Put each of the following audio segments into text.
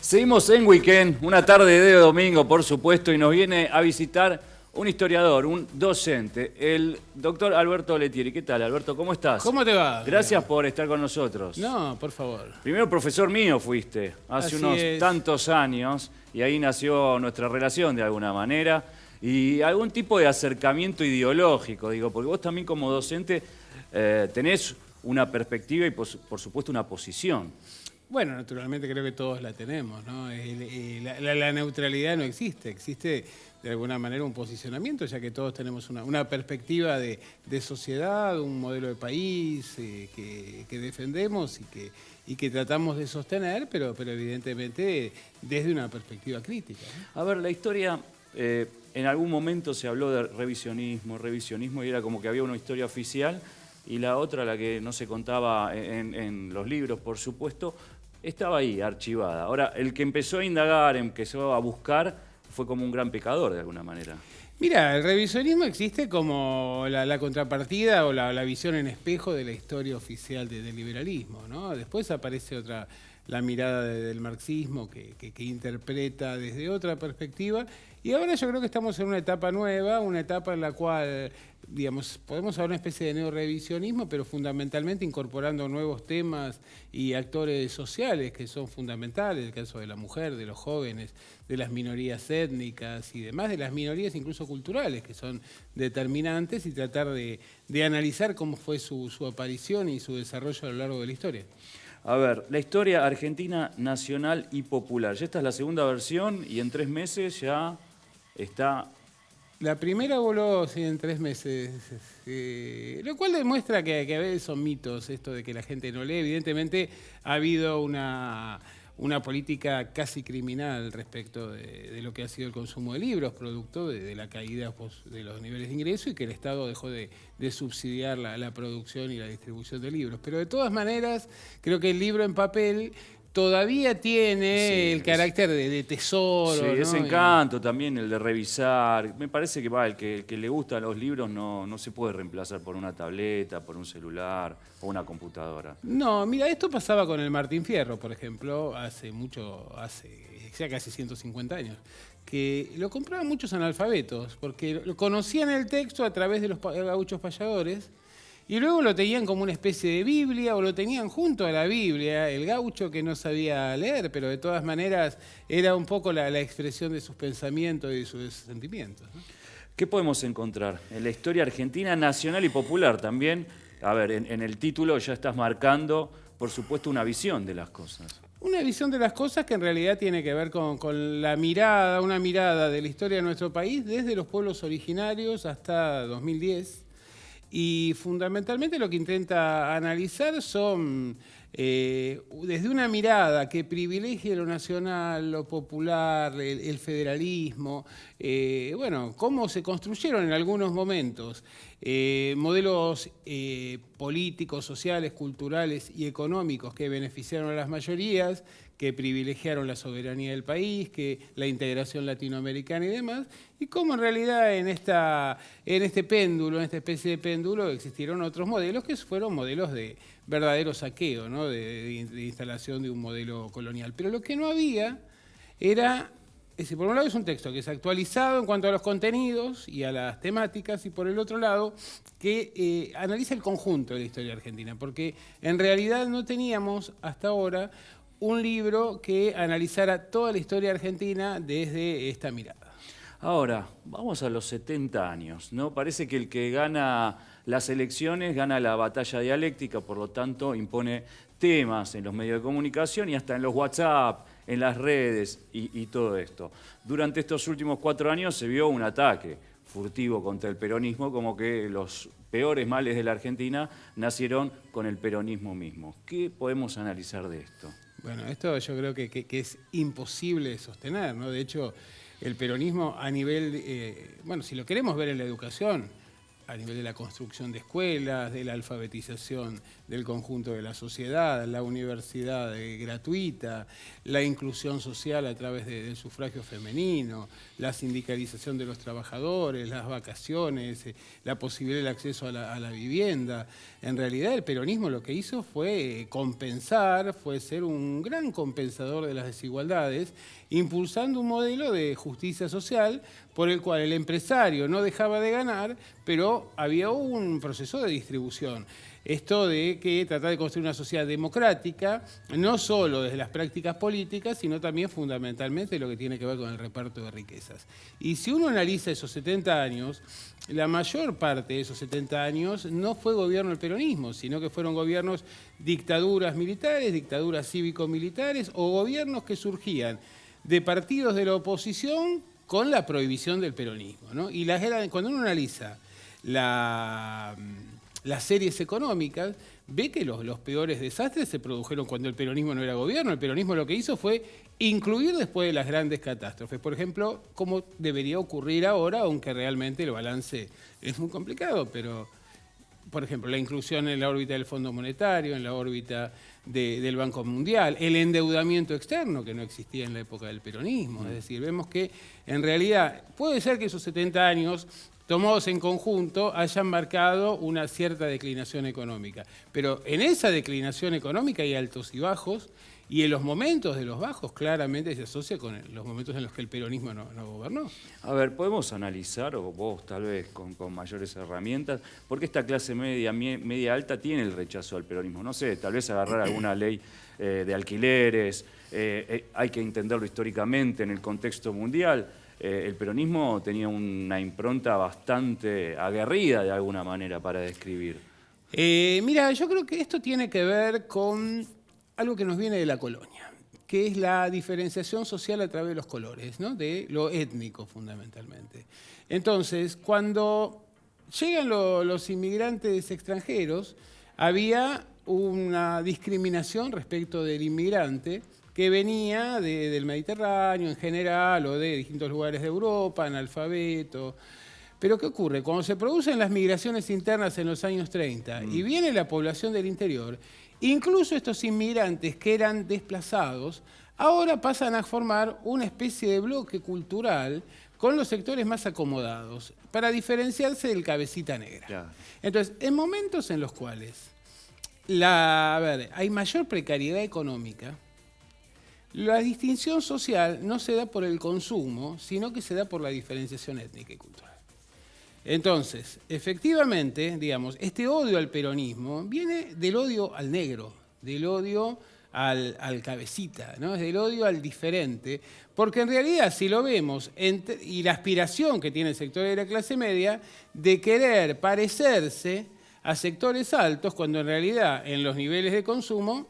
Seguimos en Weekend, una tarde de domingo, por supuesto, y nos viene a visitar un historiador, un docente, el doctor Alberto Letieri. ¿Qué tal, Alberto? ¿Cómo estás? ¿Cómo te va? Gracias por estar con nosotros. No, por favor. Primero profesor mío fuiste, hace Así unos es. tantos años, y ahí nació nuestra relación de alguna manera, y algún tipo de acercamiento ideológico, digo, porque vos también como docente tenés una perspectiva y por supuesto una posición. Bueno, naturalmente creo que todos la tenemos, ¿no? La neutralidad no existe, existe de alguna manera un posicionamiento, ya que todos tenemos una perspectiva de sociedad, un modelo de país que defendemos y que tratamos de sostener, pero evidentemente desde una perspectiva crítica, ¿no? A ver, la historia, en algún momento se habló de revisionismo, y era como que había una historia oficial y la otra, la que no se contaba en los libros, por supuesto, estaba ahí, archivada. Ahora, el que empezó a indagar, empezó a buscar, fue como un gran pecador de alguna manera. Mira, el revisionismo existe como la contrapartida o la visión en espejo de la historia oficial del liberalismo, ¿no? Después aparece la mirada del marxismo que interpreta desde otra perspectiva. Y ahora yo creo que estamos en una etapa nueva, una etapa en la cual, digamos, podemos hablar de una especie de neorevisionismo, pero fundamentalmente incorporando nuevos temas y actores sociales que son fundamentales, el caso de la mujer, de los jóvenes, de las minorías étnicas y demás, de las minorías incluso culturales, que son determinantes, y tratar de analizar cómo fue su aparición y su desarrollo a lo largo de la historia. A ver, la historia argentina nacional y popular. Ya esta es la segunda versión y en 3 meses ya está... La primera voló sí, en 3 meses, lo cual demuestra que a veces son mitos esto de que la gente no lee. Evidentemente ha habido una política casi criminal respecto de lo que ha sido el consumo de libros, producto de la caída de los niveles de ingreso, y que el Estado dejó de subsidiar la producción y la distribución de libros. Pero de todas maneras, creo que el libro en papel todavía tiene el carácter de tesoro. Sí, ¿no? ese encanto también, el de revisar. Me parece que el que le gustan los libros no se puede reemplazar por una tableta, por un celular o una computadora. No, mira, esto pasaba con el Martín Fierro, por ejemplo, hace ya casi 150 años, que lo compraban muchos analfabetos, porque lo conocían el texto a través de los gauchos payadores, y luego lo tenían como una especie de Biblia, o lo tenían junto a la Biblia, el gaucho que no sabía leer, pero de todas maneras era un poco la expresión de sus pensamientos y de sus sentimientos, ¿no? ¿Qué podemos encontrar en la historia argentina nacional y popular también? A ver, en el título ya estás marcando, por supuesto, una visión de las cosas. Una visión de las cosas que en realidad tiene que ver con la mirada, una mirada de la historia de nuestro país desde los pueblos originarios hasta 2010. Y fundamentalmente lo que intenta analizar son, desde una mirada que privilegie lo nacional, lo popular, el federalismo, bueno, cómo se construyeron en algunos momentos modelos políticos, sociales, culturales y económicos que beneficiaron a las mayorías, que privilegiaron la soberanía del país, que la integración latinoamericana y demás, y cómo en realidad en este péndulo, en esta especie de péndulo, existieron otros modelos que fueron modelos de verdadero saqueo, ¿no? de instalación de un modelo colonial. Pero lo que no había era... por un lado es un texto que es actualizado en cuanto a los contenidos y a las temáticas, y por el otro lado que analiza el conjunto de la historia argentina, porque en realidad no teníamos hasta ahora un libro que analizara toda la historia argentina desde esta mirada. Ahora, vamos a los 70 años, ¿no? Parece que el que gana las elecciones gana la batalla dialéctica, por lo tanto impone temas en los medios de comunicación y hasta en los WhatsApp, en las redes y todo esto. Durante estos últimos 4 años se vio un ataque furtivo contra el peronismo, como que los peores males de la Argentina nacieron con el peronismo mismo. ¿Qué podemos analizar de esto? Bueno, esto yo creo que es imposible de sostener, ¿no? De hecho, el peronismo a nivel, bueno, si lo queremos ver en la educación, a nivel de la construcción de escuelas, de la alfabetización del conjunto de la sociedad, la universidad gratuita, la inclusión social a través del sufragio femenino, la sindicalización de los trabajadores, las vacaciones, la posibilidad del acceso a la vivienda. En realidad el peronismo lo que hizo fue compensar, fue ser un gran compensador de las desigualdades, impulsando un modelo de justicia social por el cual el empresario no dejaba de ganar, pero había un proceso de distribución. Esto de que tratar de construir una sociedad democrática, no solo desde las prácticas políticas, sino también fundamentalmente lo que tiene que ver con el reparto de riquezas. Y si uno analiza esos 70 años, la mayor parte de esos 70 años no fue gobierno del peronismo, sino que fueron gobiernos, dictaduras militares, dictaduras cívico-militares o gobiernos que surgían de partidos de la oposición con la prohibición del peronismo, ¿no? Y cuando uno analiza las series económicas, ve que los peores desastres se produjeron cuando el peronismo no era gobierno. El peronismo lo que hizo fue incluir después de las grandes catástrofes. Por ejemplo, como debería ocurrir ahora, aunque realmente el balance es muy complicado, pero, por ejemplo, la inclusión en la órbita del Fondo Monetario, en la órbita del Banco Mundial, el endeudamiento externo que no existía en la época del peronismo. Es decir, vemos que en realidad puede ser que esos 70 años tomados en conjunto hayan marcado una cierta declinación económica. Pero en esa declinación económica hay altos y bajos, y en los momentos de los bajos claramente se asocia con los momentos en los que el peronismo no gobernó. A ver, podemos analizar, o vos tal vez con mayores herramientas, por qué esta clase media alta tiene el rechazo al peronismo. No sé, tal vez agarrar alguna ley de alquileres, hay que entenderlo históricamente en el contexto mundial. El peronismo tenía una impronta bastante aguerrida de alguna manera para describir. Mira, yo creo que esto tiene que ver con algo que nos viene de la colonia, que es la diferenciación social a través de los colores, ¿no? De lo étnico fundamentalmente. Entonces, cuando llegan los inmigrantes extranjeros, había una discriminación respecto del inmigrante que venía del Mediterráneo en general o de distintos lugares de Europa, analfabeto. Pero ¿qué ocurre? Cuando se producen las migraciones internas en los años 30 y viene la población del interior, incluso estos inmigrantes que eran desplazados, ahora pasan a formar una especie de bloque cultural con los sectores más acomodados, para diferenciarse del cabecita negra. Claro. Entonces, en momentos en los cuales hay mayor precariedad económica, la distinción social no se da por el consumo, sino que se da por la diferenciación étnica y cultural. Entonces, efectivamente, digamos, este odio al peronismo viene del odio al negro, del odio al cabecita, ¿no? Es del odio al diferente, porque en realidad, si lo vemos, y la aspiración que tiene el sector de la clase media de querer parecerse a sectores altos, cuando en realidad en los niveles de consumo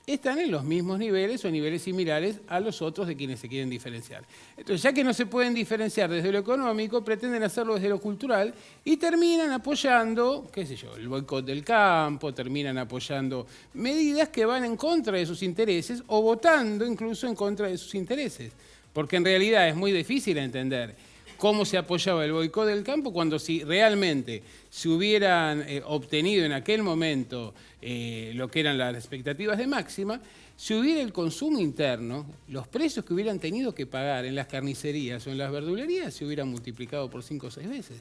están en los mismos niveles o niveles similares a los otros de quienes se quieren diferenciar. Entonces, ya que no se pueden diferenciar desde lo económico, pretenden hacerlo desde lo cultural y terminan apoyando, qué sé yo, el boicot del campo, terminan apoyando medidas que van en contra de sus intereses o votando incluso en contra de sus intereses. Porque en realidad es muy difícil entender cómo se apoyaba el boicot del campo cuando si realmente se hubieran obtenido en aquel momento lo que eran las expectativas de máxima, si hubiera el consumo interno, los precios que hubieran tenido que pagar en las carnicerías o en las verdulerías se hubieran multiplicado por 5 o 6 veces.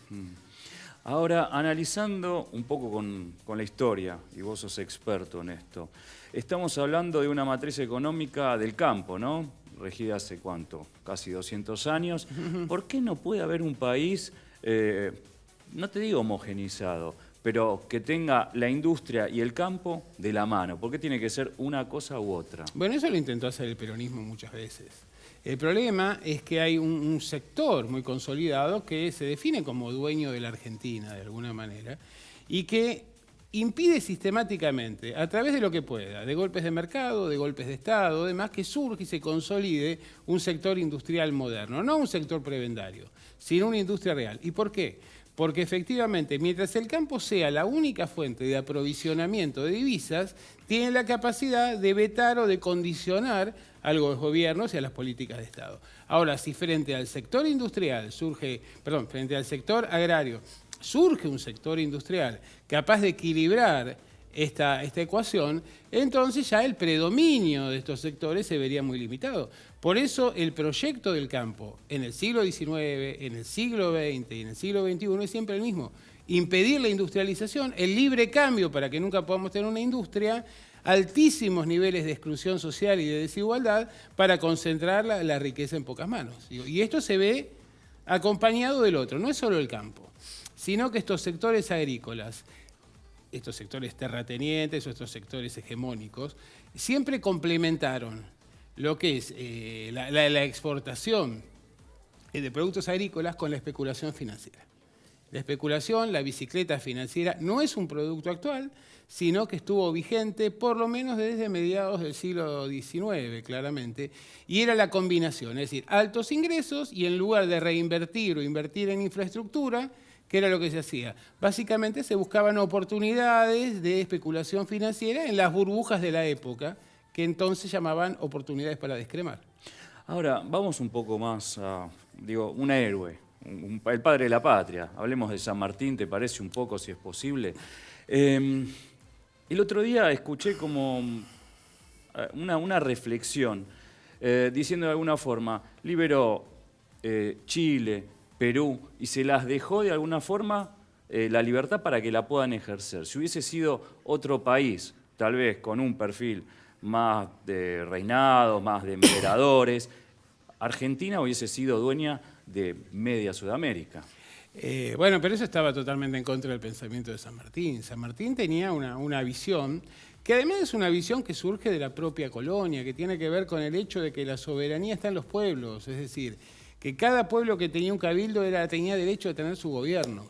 Ahora, analizando un poco con la historia, y vos sos experto en esto, estamos hablando de una matriz económica del campo, ¿no? Regida hace ¿cuánto? Casi 200 años. ¿Por qué no puede haber un país, no te digo homogenizado, pero que tenga la industria y el campo de la mano? ¿Por qué tiene que ser una cosa u otra? Bueno, eso lo intentó hacer el peronismo muchas veces. El problema es que hay un sector muy consolidado que se define como dueño de la Argentina, de alguna manera, y que impide sistemáticamente, a través de lo que pueda, de golpes de mercado, de golpes de Estado, demás, que surge y se consolide un sector industrial moderno, no un sector prebendario, sino una industria real. ¿Y por qué? Porque efectivamente, mientras el campo sea la única fuente de aprovisionamiento de divisas, tiene la capacidad de vetar o de condicionar a los gobiernos y a las políticas de Estado. Ahora, si frente al sector industrial frente al sector agrario, surge un sector industrial capaz de equilibrar esta ecuación, entonces ya el predominio de estos sectores se vería muy limitado. Por eso el proyecto del campo en el siglo XIX, en el siglo XX y en el siglo XXI es siempre el mismo. Impedir la industrialización, el libre cambio para que nunca podamos tener una industria, altísimos niveles de exclusión social y de desigualdad para concentrar la riqueza en pocas manos. Y esto se ve acompañado del otro, no es solo el campo, sino que estos sectores agrícolas, estos sectores terratenientes o estos sectores hegemónicos, siempre complementaron lo que es la exportación de productos agrícolas con la especulación financiera. La especulación, la bicicleta financiera, no es un producto actual, sino que estuvo vigente por lo menos desde mediados del siglo XIX, claramente, y era la combinación, es decir, altos ingresos y en lugar de reinvertir o invertir en infraestructura, ¿qué era lo que se hacía? Básicamente se buscaban oportunidades de especulación financiera en las burbujas de la época, que entonces llamaban oportunidades para descremar. Ahora, vamos un poco más a, un héroe, el padre de la patria. Hablemos de San Martín, ¿te parece un poco, si es posible? El otro día escuché como una reflexión, diciendo de alguna forma, liberó Chile, Perú, y se las dejó de alguna forma la libertad para que la puedan ejercer. Si hubiese sido otro país, tal vez con un perfil más de reinados, más de emperadores, Argentina hubiese sido dueña de media Sudamérica. Bueno, pero eso estaba totalmente en contra del pensamiento de San Martín. San Martín tenía una visión que además es una visión que surge de la propia colonia, que tiene que ver con el hecho de que la soberanía está en los pueblos, es decir, que cada pueblo que tenía un cabildo tenía derecho a tener su gobierno.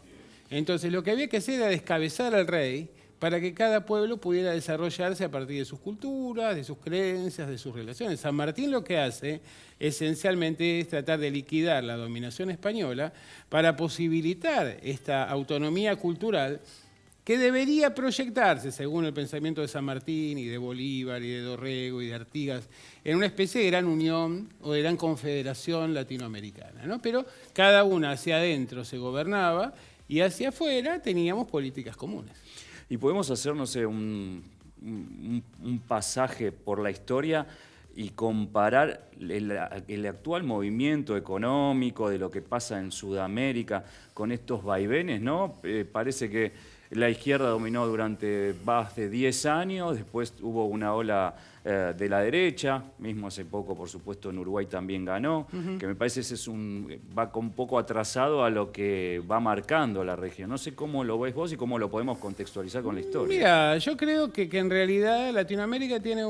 Entonces lo que había que hacer era descabezar al rey para que cada pueblo pudiera desarrollarse a partir de sus culturas, de sus creencias, de sus relaciones. San Martín lo que hace esencialmente es tratar de liquidar la dominación española para posibilitar esta autonomía cultural que debería proyectarse, según el pensamiento de San Martín y de Bolívar y de Dorrego y de Artigas, en una especie de gran unión o de gran confederación latinoamericana, ¿no? Pero cada una hacia adentro se gobernaba y hacia afuera teníamos políticas comunes. Y podemos hacer, no sé, un pasaje por la historia y comparar el actual movimiento económico de lo que pasa en Sudamérica con estos vaivenes, ¿no? Parece que la izquierda dominó durante más de 10 años, después hubo una ola de la derecha, mismo hace poco, por supuesto, en Uruguay también ganó, que me parece ese va un poco atrasado a lo que va marcando la región. No sé cómo lo ves vos y cómo lo podemos contextualizar con la historia. Mira, yo creo que en realidad Latinoamérica tiene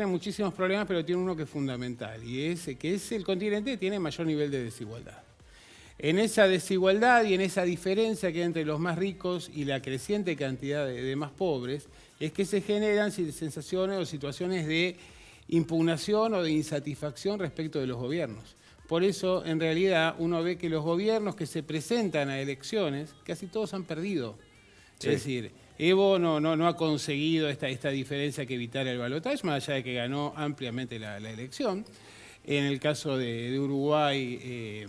muchísimos problemas, pero tiene uno que es fundamental, y es que es el continente que tiene mayor nivel de desigualdad. En esa desigualdad y en esa diferencia que hay entre los más ricos y la creciente cantidad de más pobres, es que se generan sensaciones o situaciones de impugnación o de insatisfacción respecto de los gobiernos. Por eso, en realidad, uno ve que los gobiernos que se presentan a elecciones, casi todos han perdido. Sí. Es decir, Evo no ha conseguido esta diferencia que evitara el balotaje, más allá de que ganó ampliamente la elección. En el caso de Uruguay,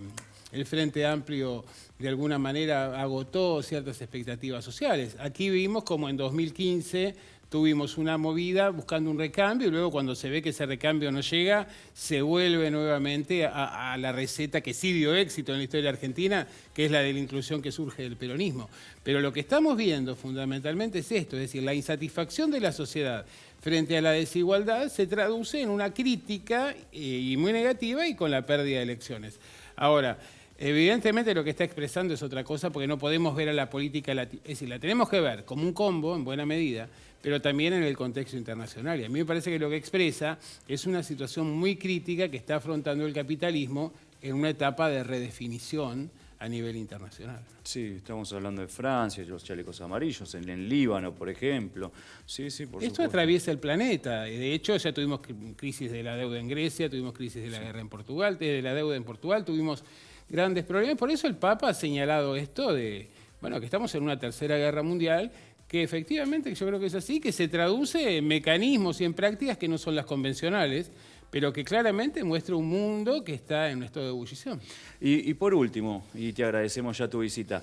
el Frente Amplio de alguna manera agotó ciertas expectativas sociales. Aquí vimos como en 2015 tuvimos una movida buscando un recambio y luego cuando se ve que ese recambio no llega, se vuelve nuevamente a la receta que sí dio éxito en la historia argentina, que es la de la inclusión que surge del peronismo. Pero lo que estamos viendo fundamentalmente es esto, es decir, la insatisfacción de la sociedad frente a la desigualdad se traduce en una crítica y muy negativa y con la pérdida de elecciones. Ahora, evidentemente lo que está expresando es otra cosa porque no podemos ver a la política, es decir, la tenemos que ver como un combo en buena medida, pero también en el contexto internacional. Y a mí me parece que lo que expresa es una situación muy crítica que está afrontando el capitalismo en una etapa de redefinición a nivel internacional. Sí, estamos hablando de Francia, los chalecos amarillos, en Líbano, por ejemplo. Sí, por supuesto. Esto atraviesa el planeta. De hecho, ya tuvimos crisis de la deuda en Grecia, tuvimos crisis de la guerra en Portugal, de la deuda en Portugal, tuvimos grandes problemas. Por eso el Papa ha señalado esto de, que estamos en una tercera guerra mundial, que efectivamente yo creo que es así, que se traduce en mecanismos y en prácticas que no son las convencionales, pero que claramente muestra un mundo que está en un estado de ebullición. Y por último, y te agradecemos ya tu visita,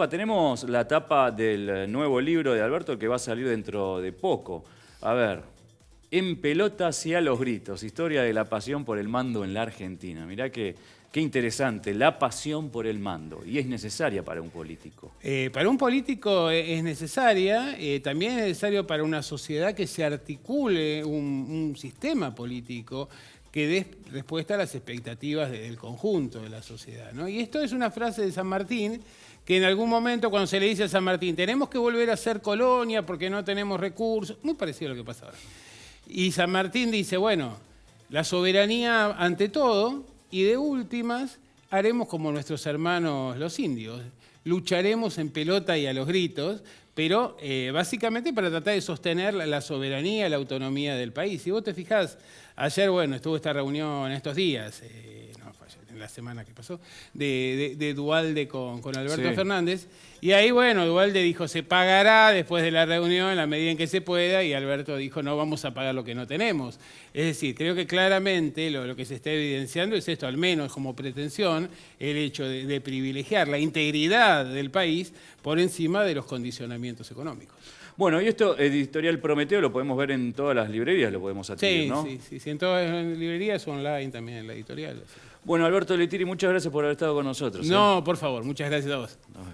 tenemos la tapa del nuevo libro de Alberto que va a salir dentro de poco. A ver, En pelotas y a los gritos, historia de la pasión por el mando en la Argentina. Mirá qué interesante, la pasión por el mando, y es necesaria para un político. Para un político es necesaria, también es necesario para una sociedad que se articule un sistema político que dé respuesta a las expectativas del conjunto de la sociedad, ¿no? Y esto es una frase de San Martín, que en algún momento cuando se le dice a San Martín, tenemos que volver a ser colonia porque no tenemos recursos, muy parecido a lo que pasa ahora. Y San Martín dice, bueno, la soberanía ante todo, y de últimas haremos como nuestros hermanos los indios, lucharemos en pelota y a los gritos, pero básicamente para tratar de sostener la soberanía, la autonomía del país. Si vos te fijás, ayer, bueno, estuvo esta reunión estos días, en la semana que pasó, de Duhalde con Alberto Sí. Fernández, y ahí, bueno, Duhalde dijo, se pagará después de la reunión en la medida en que se pueda, y Alberto dijo, no vamos a pagar lo que no tenemos. Es decir, creo que claramente lo que se está evidenciando es esto, al menos como pretensión, el hecho de privilegiar la integridad del país por encima de los condicionamientos económicos. Bueno, y esto, Editorial Prometeo, lo podemos ver en todas las librerías, lo podemos adquirir, Sí, ¿no? sí, en todas las librerías, online también en la editorial. Bueno, Alberto Lettieri, muchas gracias por haber estado con nosotros. No, por favor, muchas gracias a vos. Nos vemos.